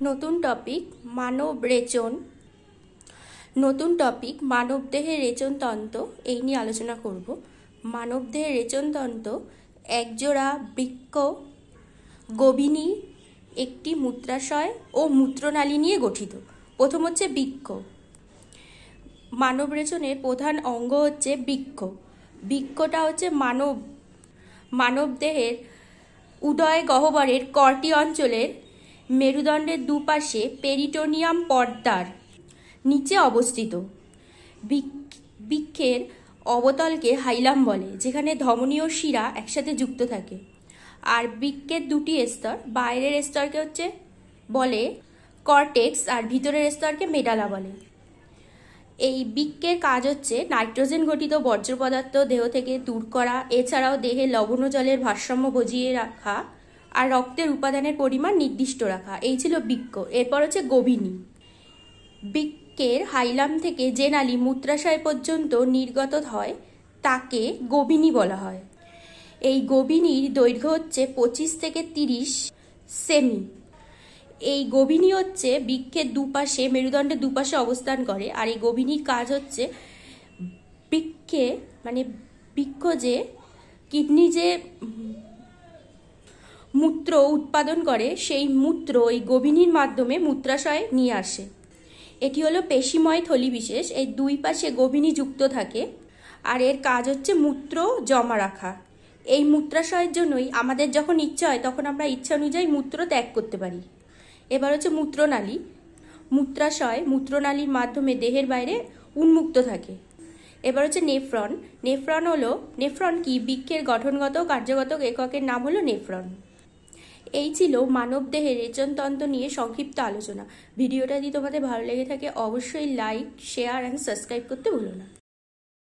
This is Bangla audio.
নতুন টপিক মানবরেচন। নতুন টপিক মানবদেহের রেচনতন্ত্র, এই নিয়ে আলোচনা করব। মানবদেহের রেচনতন্ত্র একজোড়া বৃক্ক, গভীনী, একটি মূত্রাশয় ও মূত্রনালী নিয়ে গঠিত। প্রথম হচ্ছে বৃক্ক। মানব রেচনের প্রধান অঙ্গ হচ্ছে বৃক্ক। বৃক্কটা হচ্ছে মানবদেহের উদয় গহ্বরের কর্টি অঞ্চলের মেরুদণ্ডের দুপাশে পেরিটোনিয়াম পর্দার নিচে অবস্থিত। বৃক্কের অবতলকে হাইলাম বলে, যেখানে ধমনী ও শিরা একসাথে যুক্ত থাকে। আর বৃক্কের দুটি স্তর, বাইরের স্তরকে বলে কর্টেক্স আর ভিতরের স্তরকে মেডালা বলে। এই বৃক্কের কাজ হচ্ছে নাইট্রোজেন ঘটিত বর্জ্য পদার্থ দেহ থেকে দূর করা, এছাড়াও দেহে লবণ ও জলের ভারসাম্য বজিয়ে রাখা আর রক্তের উপাদানের পরিমাণ নির্দিষ্ট রাখা। এই ছিল বৃক্ক। এরপর হচ্ছে গভীনী। বৃক্কের হাইলাম থেকে যে নালী মূত্রাশয় পর্যন্ত নির্গত হয় তাকে গভীনী বলা হয়। এই গভীনীর দৈর্ঘ্য হচ্ছে 25 থেকে 30 সেমি। এই গভীনী হচ্ছে বৃক্কের দুপাশে, মেরুদণ্ডের দুপাশে অবস্থান করে। আর এই গভীনীর কাজ হচ্ছে বৃক্ক যে কিডনি যে মূত্র উৎপাদন করে, সেই মূত্র এই গভীনীর মাধ্যমে মূত্রাশয়ে নিয়ে আসে। এটি হলো পেশিময় থলি বিশেষ। এই দুই পাশে গভীনী যুক্ত থাকে আর এর কাজ হচ্ছে মূত্র জমা রাখা। এই মূত্রাশয়ের জন্যই আমাদের যখন ইচ্ছা হয় তখন আমরা ইচ্ছা অনুযায়ী মূত্র ত্যাগ করতে পারি। এবার হচ্ছে মূত্রনালী। মূত্রাশয় মূত্রনালীর মাধ্যমে দেহের বাইরে উন্মুক্ত থাকে। এবার হচ্ছে নেফ্রন। নেফ্রন কি? বৃক্কের গঠনগত কার্যগত এককের নাম হলো নেফ্রন। এই ছিল মানবদেহের রেচনতন্ত্র নিয়ে সংক্ষিপ্ত আলোচনা। ভিডিওটা যদি তোমাদের ভালো লেগে থাকে অবশ্যই লাইক, শেয়ার অ্যান্ড সাবস্ক্রাইব করতে ভুলো না।